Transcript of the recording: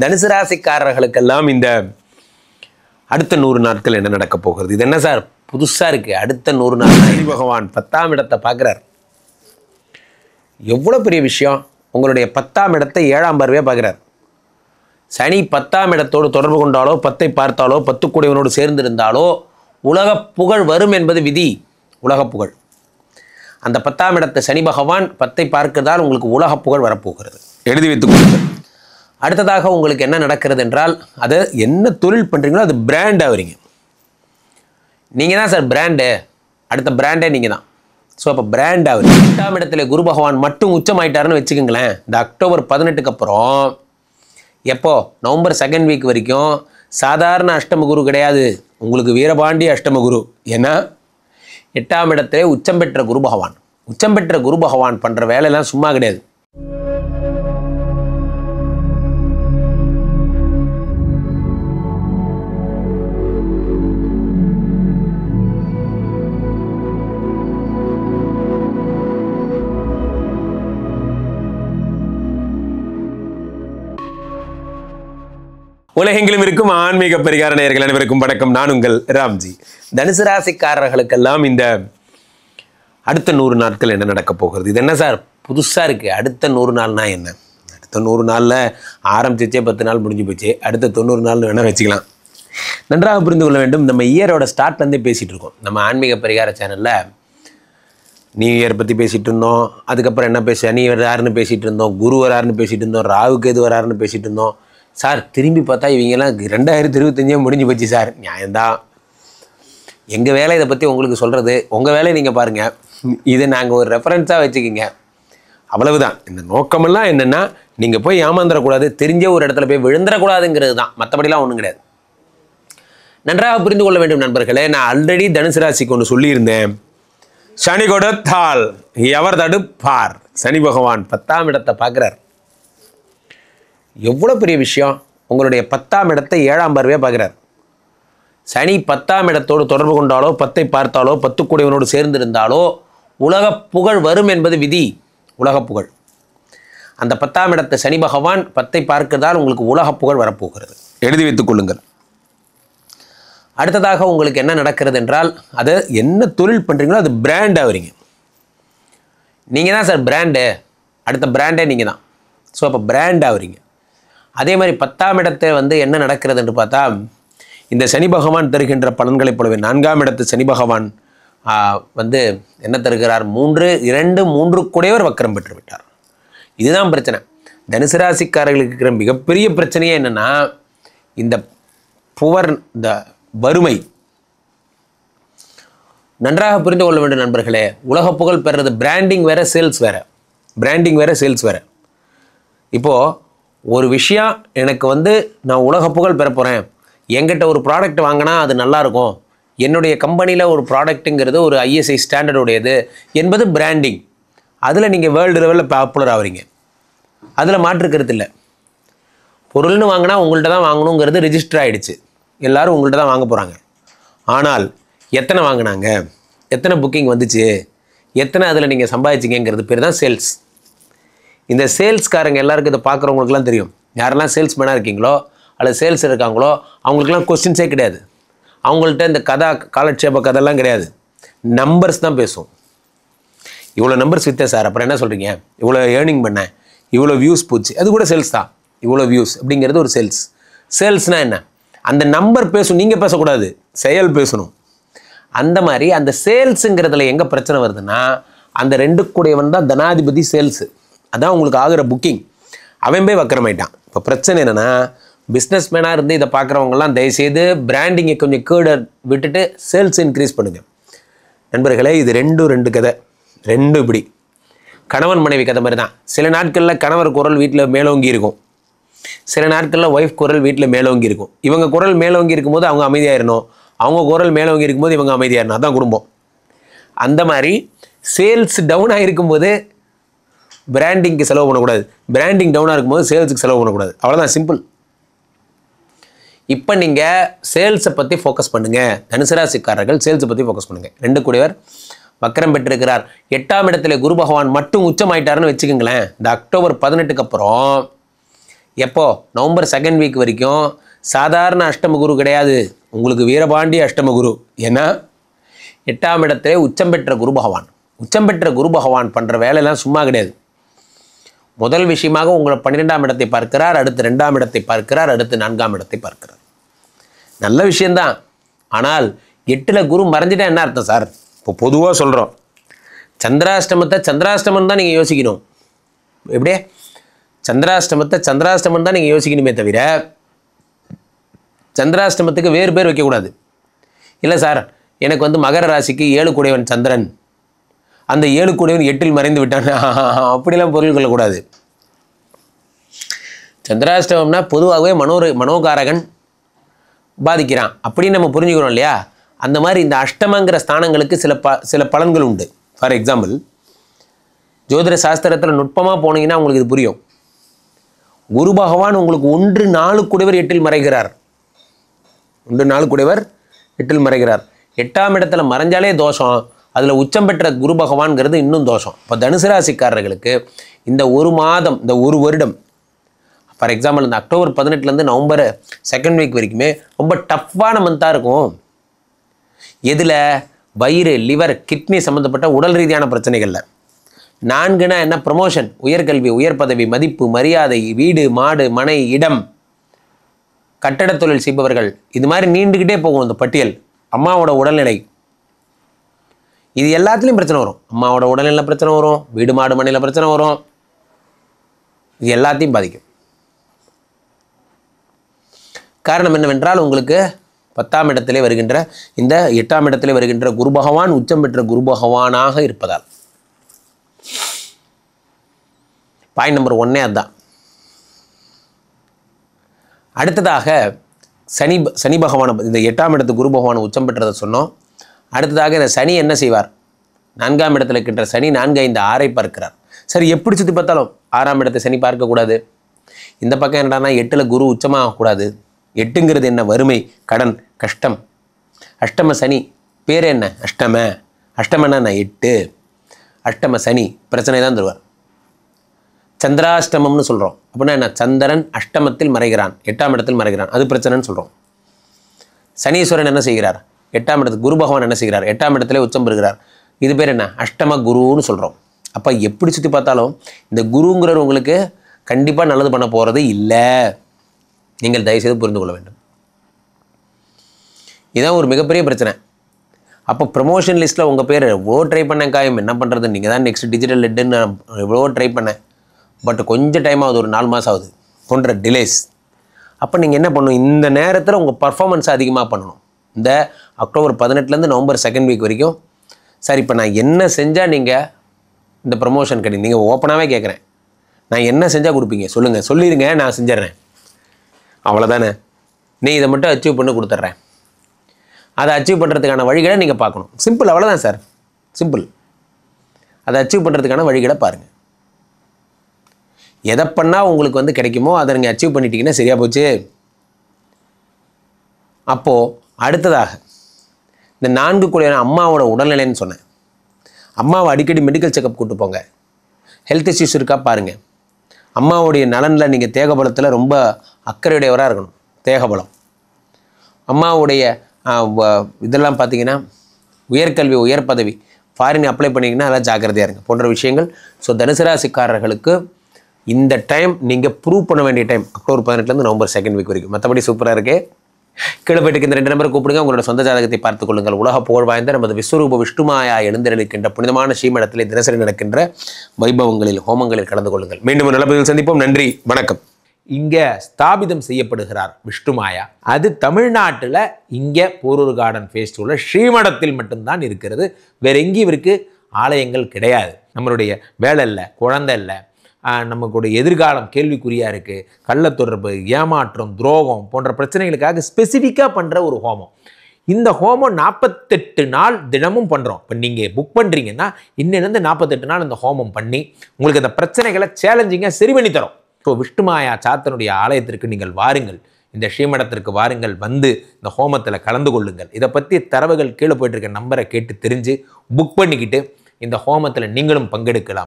தனுசு ராசிக்காரர்களுக்கெல்லாம் இந்த அடுத்த 100 நாட்கள் என்ன நடக்க போகிறது? இது என்ன சார் புதுசாக இருக்குது? அடுத்த 100 நாள் சனி பகவான் 10ஆம் இடத்தை பார்க்குறார். எவ்வளோ பெரிய விஷயம்! உங்களுடைய 10ஆம் இடத்தை 7ஆம் பார்வையாக பார்க்குறார். சனி 10ஆம் இடத்தோடு தொடர்பு கொண்டாலோ 10ஐ பார்த்தாலோ 10 கூடியவனோடு சேர்ந்திருந்தாலோ உலக புகழ் வரும் என்பது விதி. உலக புகழ் அந்த 10ஆம் இடத்தை சனி பகவான் 10ஐ பார்க்கிறதால் உங்களுக்கு உலக புகழ் வரப்போகிறது. எழுதி வைத்துக் கொள்ளுங்கள். அடுத்ததாக உங்களுக்கு என்ன நடக்கிறது என்றால், அது என்ன தொழில் பண்ணுறீங்களோ அது பிராண்ட் ஆகுறீங்க. நீங்கள் தான் சார் பிராண்டு, அடுத்த பிராண்டே நீங்கள் தான். ஸோ அப்போ பிராண்ட் ஆகுது. 8ஆம் இடத்துல குரு பகவான் மட்டும் உச்சமாயிட்டாருன்னு வச்சுக்கோங்களேன். இந்த அக்டோபர் 18க்கு அப்புறம் எப்போ நவம்பர் 2nd வீக் வரைக்கும் சாதாரண அஷ்டம குரு கிடையாது, உங்களுக்கு வீரபாண்டிய அஷ்டம குரு. ஏன்னா 8ஆம் இடத்துல உச்சம் பெற்ற குரு பகவான். உச்சம் பெற்ற குரு பகவான் பண்ணுற வேலையெல்லாம் சும்மா கிடையாது. உலகெங்கிலும் இருக்கும் ஆன்மீக பரிகார நேயர்கள் அனைவருக்கும் வணக்கம். நான் உங்கள் ராம்ஜி. தனுசு ராசிக்காரர்களுக்கெல்லாம் இந்த அடுத்த 100 நாட்கள் என்ன நடக்க போகிறது? இது என்ன சார் புதுசாக இருக்குது? அடுத்த 100 நாள்னா என்ன? அடுத்த 100 நாளில் ஆரம்பிச்சே 10 நாள் முடிஞ்சு போச்சு. அடுத்த 90 நாள் வேணால் வச்சுக்கலாம். நன்றாக புரிந்து கொள்ள வேண்டும். நம்ம இயரோட ஸ்டார்ட்லேருந்தே பேசிகிட்டு இருக்கோம். நம்ம ஆன்மீக பரிகார சேனலில் நியூ இயர் பற்றி பேசிகிட்டு இருந்தோம். அதுக்கப்புறம் என்ன சனி வராருன்னு பேசிகிட்டு இருந்தோம், குரு வராருன்னு பேசிகிட்டு இருந்தோம், ராகுக்கு எது வராருன்னு பேசிகிட்டு இருந்தோம். சார் திரும்பி பார்த்தா இவங்கெல்லாம் 2025 முடிஞ்சு போச்சு சார். நியாயம்தான். எங்கள் வேலை இதை பற்றி உங்களுக்கு சொல்கிறது, உங்கள் வேலையை நீங்கள் பாருங்கள். இதை நாங்கள் ஒரு ரெஃபரன்ஸாக வச்சுக்கிங்க, அவ்வளவுதான். இந்த நோக்கமெல்லாம் என்னென்னா, நீங்கள் போய் ஏமாந்துடக்கூடாது, தெரிஞ்ச ஒரு இடத்துல போய் விழுந்துடக்கூடாதுங்கிறது தான். மற்றபடிலாம் ஒன்றும் கிடையாது. நன்றாக புரிந்து கொள்ள வேண்டும் நண்பர்களே. நான் ஆல்ரெடி தனுசு ராசிக்கு ஒன்று சொல்லியிருந்தேன். சனி கொடுத்தால் எவர் தடுப்பார்? சனி பகவான் 10ஆம் இடத்தை பார்க்குறார். எவ்வளோ பெரிய விஷயம்! உங்களுடைய 10ஆம் இடத்தை 7ஆம் பார்வையாக பார்க்குறார். சனி 10ஆம் இடத்தோடு தொடர்பு கொண்டாலோ 10ஐ பார்த்தாலோ 10 கூடியவனோடு சேர்ந்திருந்தாலோ உலக புகழ் வரும் என்பது விதி. உலக புகழ் அந்த 10ஆம் இடத்தை சனி பகவான் 10ஐ பார்க்கிறதால் உங்களுக்கு உலக புகழ் வரப்போகிறது. எழுதி வைத்துக் கொள்ளுங்கள். அடுத்ததாக உங்களுக்கு என்ன நடக்கிறது என்றால், அது என்ன தொழில் பண்ணுறீங்களோ அது பிராண்ட் ஆகுறீங்க. நீங்கள் தான் சார் பிராண்டு, அடுத்த பிராண்டே நீங்கள் தான். ஸோ அப்போ பிராண்ட் ஆகுறீங்க. அதே மாதிரி 10ஆம் இடத்தை என்ன நடக்கிறது என்று பார்த்தா, இந்த சனி பகவான் தருகின்ற பலன்களைப் போலவே 4ஆம் இடத்து சனி பகவான் என்ன தருகிறார்? 3 கூடையவர் வக்கரம் பெற்று விட்டார். இதுதான் பிரச்சனை. தனுசு ராசிக்காரர்களுக்கு இருக்கிற மிகப்பெரிய பிரச்சனையே என்னென்னா, இந்த இந்த வறுமை. நன்றாக புரிந்து கொள்ள வேண்டும் நண்பர்களே. உலக புகழ் பெறுறது பிராண்டிங் வேறு, சேல்ஸ் வேறு. பிராண்டிங் வேறு, சேல்ஸ் வேறு. இப்போது ஒரு விஷயம் எனக்கு நான் உலக புகழ் பெற போகிறேன், என்கிட்ட ஒரு ப்ராடக்ட் வாங்கினா அது நல்லாயிருக்கும், என்னுடைய கம்பெனியில் ஒரு ப்ராடக்ட்டுங்கிறது ஒரு ISI ஸ்டாண்டர்டுடையது என்பது பிராண்டிங். அதில் நீங்கள் வேர்ல்டு லெவலில் பாப்புலர் ஆகிறீங்க, அதில் மாற்றுக்கிறது இல்லை. பொருள்னு வாங்கினா உங்கள்கிட்ட தான் வாங்கணுங்கிறது ரிஜிஸ்டர் ஆகிடுச்சு, எல்லோரும் உங்கள்கிட்ட தான் வாங்க போகிறாங்க. ஆனால் எத்தனை வாங்கினாங்க, எத்தனை புக்கிங் வந்துச்சு, எத்தனை அதில் நீங்கள் சம்பாதிச்சிங்கிறது பேர் தான் சேல்ஸ். இந்த சேல்ஸ்காரங்க எல்லாருக்கும் இதை பார்க்குறவங்களுக்குலாம் தெரியும். யாரெல்லாம் சேல்ஸ்மேனாக இருக்கீங்களோ அல்லது சேல்ஸ் இருக்காங்களோ அவங்களுக்குலாம் கொஸ்டின்ஸே கிடையாது. அவங்கள்ட்ட இந்த காலட்சேப கதைலாம் கிடையாது. நம்பர்ஸ் தான் பேசும். இவ்வளோ நம்பர்ஸ் விற்றேன் சார், அப்புறம் என்ன சொல்கிறீங்க, இவ்வளோ ஏர்னிங் பண்ணேன், இவ்வளோ வியூஸ் போச்சு, அது கூட சேல்ஸ் தான். இவ்வளோ வியூஸ் அப்படிங்கிறது ஒரு சேல்ஸ். சேல்ஸ்னால் என்ன? அந்த நம்பர் பேசும், நீங்கள் பேசக்கூடாது, செயல் பேசணும். அந்த மாதிரி அந்த சேல்ஸுங்கிறதுல எங்கே பிரச்சனை வருதுன்னா, அந்த 2 கூடையவன் தான் தனாதிபதி சேல்ஸு. அதான் உங்களுக்கு ஆகிற புக்கிங். அவன் போய் வக்கரமாயிட்டான். இப்போ பிரச்சனை என்னென்னா, பிஸ்னஸ் மேனாக இருந்து இதை பார்க்குறவங்கலாம் தயவுசெய்து பிராண்டிங்கை கொஞ்சம் கீழே விட்டுட்டு சேல்ஸ் இன்க்ரீஸ் பண்ணுங்கள் நண்பர்களே. இது 2 கதை. 2 இப்படி கணவன் மனைவி கதை மாதிரி தான். சில நாட்களில் கணவர் குரல் வீட்டில் மேலோங்கி இருக்கும், சில நாட்களில் ஒய்ஃப் குரல் வீட்டில் மேலோங்கி இருக்கும். இவங்க குரல் மேலோங்கி இருக்கும்போது அவங்க அமைதியாகிடணும், அவங்க குரல் மேலோங்கி இருக்கும்போது இவங்க அமைதியாகிடணும். அதுதான் குடும்பம். அந்த மாதிரி சேல்ஸ் டவுனாக இருக்கும்போது பிராண்டிங்க்கு செலவு பண்ணக்கூடாது, பிராண்டிங் டவுனாக இருக்கும்போது சேல்ஸுக்கு செலவு பண்ணக்கூடாது. அவ்வளோதான், சிம்பிள். இப்போ நீங்கள் சேல்ஸை பற்றி ஃபோக்கஸ் பண்ணுங்கள். தனுசு ராசிக்காரர்கள் சேல்ஸை பற்றி ஃபோக்கஸ் பண்ணுங்கள். 2 கூடையவர் வக்கரம் பெற்றிருக்கிறார். 8ஆம் இடத்துல குரு பகவான் மட்டும் உச்சமாயிட்டாருன்னு வச்சுக்கோங்களேன். இந்த அக்டோபர் 18க்கு அப்புறம் எப்போ? நவம்பர் 2nd வீக் வரைக்கும் சாதாரண அஷ்டம குரு கிடையாது, உங்களுக்கு வீரபாண்டிய அஷ்டம குரு. ஏன்னா 8ஆம் இடத்திலே உச்சம் பெற்ற குரு பகவான். உச்சம் பெற்ற குரு பகவான் பண்ணுற வேலையெல்லாம் சும்மா கிடையாது. முதல் விஷயமாக உங்களை 12ஆம் இடத்தை பார்க்கிறார், அடுத்து 2ஆம் இடத்தை பார்க்கிறார், அடுத்து 4ஆம் இடத்தை பார்க்கிறார். நல்ல விஷயந்தான். ஆனால் 8ல் குரு மறைஞ்சிட்டா என்ன அர்த்தம் சார்? இப்போ பொதுவாக சொல்கிறோம், சந்திராஷ்டமத்தை சந்திராஷ்டமம் தான் நீங்கள் யோசிக்கணும். எப்படியே சந்திராஷ்டமத்தை சந்திராஷ்டமம் தான் நீங்கள் யோசிக்கணுமே தவிர சந்திராஷ்டமத்துக்கு வேறு பேர் வைக்கக்கூடாது. இல்லை சார், எனக்கு வந்து மகர ராசிக்கு 7 கூடையவன் சந்திரன், அந்த 7 கூடையவன் 8ல் மறைந்து விட்டான், அப்படிலாம் பொருள் கொள்ளக்கூடாது. சந்திராஷ்டமம்னா பொதுவாகவே மனோகாரகன் பாதிக்கிறான் அப்படின்னு நம்ம புரிஞ்சுக்கிறோம் இல்லையா? அந்த மாதிரி இந்த அஷ்டமங்கிற ஸ்தானங்களுக்கு சில பலன்கள் உண்டு. ஃபார் எக்ஸாம்பிள், ஜோதிட சாஸ்திரத்தில் நுட்பமாக போனீங்கன்னா உங்களுக்கு இது புரியும். குரு பகவான் உங்களுக்கு 1-4 கூடையவர் 8ல் மறைகிறார். 1-4 கூடையவர் 8ல் மறைகிறார். 8ஆம் இடத்துல மறைஞ்சாலே தோஷம், அதில் உச்சம் பெற்ற குரு பகவான்கிறது இன்னும் தோஷம். இப்போ தனுசு ராசிக்காரர்களுக்கு இந்த ஒரு மாதம், இந்த ஒரு வருடம், ஃபார் எக்ஸாம்பிள் இந்த அக்டோபர் 18லேருந்து நவம்பர் 2nd வீக் வரைக்குமே ரொம்ப டஃப்பான மந்தாக இருக்கும். எதில்? வயிறு, லிவர், கிட்னி சம்மந்தப்பட்ட உடல் ரீதியான பிரச்சனைகளில். 4னா என்ன? ப்ரமோஷன், உயர்கல்வி, உயர் பதவி, மதிப்பு, மரியாதை, வீடு, மாடு, மனை, இடம், கட்டட தொழில் செய்பவர்கள், இது மாதிரி நீண்டுக்கிட்டே போகும் இந்த பட்டியல். அம்மாவோட உடல்நிலை, இது எல்லாத்துலேயும் பிரச்சனை வரும். அம்மாவோட உடல்நிலை பிரச்சனை வரும், வீடு மாடு மனையில் பிரச்சனை வரும், இது எல்லாத்தையும் பாதிக்கும். காரணம் என்னவென்றால் உங்களுக்கு 10ஆம் இடத்திலே வருகின்ற இந்த 8ஆம் இடத்திலே வருகின்ற குரு பகவான் உச்சம் பெற்ற குரு பகவானாக இருப்பதால். பாயிண்ட் நம்பர் 1 அதுதான். அடுத்ததாக சனி பகவான், இந்த 8ஆம் இடத்து குரு பகவான் உச்சம் பெற்றதை சொன்னோம். அடுத்ததாக இந்த சனி என்ன செய்வார்? 4ஆம் இடத்துல இருக்கின்ற சனி 4, 5, 6ஐ பார்க்கிறார். சரி, எப்படி சுற்றி பார்த்தாலும் 6ஆம் இடத்தை சனி பார்க்கக்கூடாது. இந்த பக்கம் என்னடானா 8ல் குரு உச்சமாகக்கூடாது. 8ங்கிறது என்ன? வறுமை, கடன், கஷ்டம். அஷ்டம சனி பேர் என்ன? அஷ்டமன்னா 8. அஷ்டம சனி பிரச்சனை தான் தருவார். சந்திராஷ்டமம்னு சொல்கிறோம். அப்படின்னா என்ன? சந்திரன் அஷ்டமத்தில் மறைகிறான், 8ஆம் இடத்தில் மறைகிறான், அது பிரச்சனைன்னு சொல்கிறோம். சனீஸ்வரன் என்ன செய்கிறார்? 8ஆம் இடத்துக்கு குரு பகவான் என்ன செய்கிறார்? 8ஆம் இடத்துல உச்சம் பெறுகிறார். இது பேர் என்ன? அஷ்டம குருன்னு சொல்கிறோம். அப்போ எப்படி சுற்றி பார்த்தாலும் இந்த குருங்கிறவர் உங்களுக்கு கண்டிப்பாக நல்லது பண்ண போகிறது இல்லை. நீங்கள் தயவுசெய்து புரிந்து கொள்ள வேண்டும். இதுதான் ஒரு மிகப்பெரிய பிரச்சனை. அப்போ ப்ரமோஷன் லிஸ்ட்டில் உங்கள் பேர் எவ்வளோ ட்ரை பண்ணேன், காயம் என்ன பண்ணுறது, நீங்கள் தான் நெக்ஸ்ட் டிஜிட்டல் ஹெட்டுன்னு எவ்வளோ ட்ரை பண்ணேன், பட் கொஞ்சம் டைம் ஆகுது, ஒரு 4 மாதம் ஆகுது போன்ற டிலேஸ். அப்போ நீங்கள் என்ன பண்ணணும்? இந்த நேரத்தில் உங்கள் பர்ஃபார்மன்ஸை அதிகமாக பண்ணணும். இந்த அக்டோபர் 18லேருந்து நவம்பர் 2nd வீக் வரைக்கும். சார், இப்போ நான் என்ன செஞ்சால் நீங்கள் இந்த ப்ரமோஷன் கிடைக்கும்? நீங்கள் ஓப்பனாகவே கேட்குறேன், நான் என்ன செஞ்சால் கொடுப்பீங்க சொல்லுங்கள், சொல்லிடுங்க, நான் செஞ்சிட்றேன், அவ்வளோதானே. நீ இதை மட்டும் அச்சீவ் பண்ணி கொடுத்துட்றேன். அதை அச்சீவ் பண்ணுறதுக்கான வழிகளை நீங்கள் பார்க்கணும். சிம்பிள், அவ்வளோதான் சார், சிம்பிள். அதை அச்சீவ் பண்ணுறதுக்கான வழிகளை பாருங்கள். எதை பண்ணால் உங்களுக்கு வந்து கிடைக்குமோ அதை நீங்கள் அச்சீவ் பண்ணிட்டீங்கன்னா சரியாக போச்சு. அப்போது அடுத்ததாக இந்த 4 கூடையான அம்மாவோட உடல்நிலைன்னு சொன்னேன். அம்மாவை அடிக்கடி மெடிக்கல் செக்கப் கூட்டு போங்க. ஹெல்த் இஷ்யூஸ் இருக்கா பாருங்கள். அம்மாவுடைய நலனில் நீங்கள் தேகபலத்தில் ரொம்ப அக்கறையுடையவராக இருக்கணும். தேகபலம், அம்மாவுடைய இதெல்லாம் பார்த்தீங்கன்னா உயர்கல்வி, உயர் பதவி, ஃபாரின் அப்ளை பண்ணிங்கன்னா அதெல்லாம் ஜாக்கிரதையாக இருங்க போன்ற விஷயங்கள். ஸோ தனுசு ராசிக்காரர்களுக்கு இந்த டைம் நீங்கள் ப்ரூவ் பண்ண வேண்டிய டைம் அக்டோபர் 18லேருந்து நவம்பர் 2nd வீக் வரைக்கும். மற்றபடி சூப்பராக இருக்குது. கீழே போய்ட்டு இந்த 2 நம்பரை கூப்பிடுங்க. உங்களோட சொந்த ஜாதகத்தை பார்த்துக் கொள்ளுங்கள். உலக புகழ் வாய்ந்த நமது விஸ்வரூப விஷ்ணுமாயா எழுந்திருக்கின்ற புனிதமான ஸ்ரீமடத்திலே தினசரி நடக்கின்ற வைபவங்களில், ஹோமங்களில் கலந்து கொள்ளுங்கள். மீண்டும் நல்ல பதிவில் சந்திப்போம். நன்றி, வணக்கம். இங்கே ஸ்தாபிதம் செய்யப்படுகிறார் விஷ்ணுமாயா. அது தமிழ்நாட்டில் இங்கே போரூர் கார்டன் ஃபேஸ்டிவலில் ஸ்ரீமடத்தில் மட்டும்தான் இருக்கிறது. வேற எங்கேயும் இவருக்கு ஆலயங்கள் கிடையாது. நம்மளுடைய வேலை இல்லை, குழந்தை இல்லை, நமக்குடைய எதிர்காலம் கேள்விக்குறியாக இருக்குது, கள்ளத்தொடர்பு, ஏமாற்றம், துரோகம் போன்ற பிரச்சனைகளுக்காக ஸ்பெசிஃபிக்காக பண்ணுற ஒரு ஹோமம். இந்த ஹோமம் 48 நாள் தினமும் பண்ணுறோம். இப்போ நீங்கள் புக் பண்ணுறீங்கன்னா இன்னிலேருந்து 48 நாள் இந்த ஹோமம் பண்ணி உங்களுக்கு அந்த பிரச்சனைகளை சேலஞ்சிங்காக சரி பண்ணி தரோம். ஸோ விஷ்ணுமாயா சாத்தனுடைய ஆலயத்திற்கு நீங்கள் வாருங்கள், இந்த ஸ்ரீமடத்திற்கு வாருங்கள், வந்து இந்த ஹோமத்தில் கலந்து கொள்ளுங்கள். இதை பற்றி தரவுகள் கீழே போயிட்டு இருக்க நம்பரை கேட்டு தெரிஞ்சு புக் பண்ணிக்கிட்டு இந்த ஹோமத்தில் நீங்களும் பங்கெடுக்கலாம்.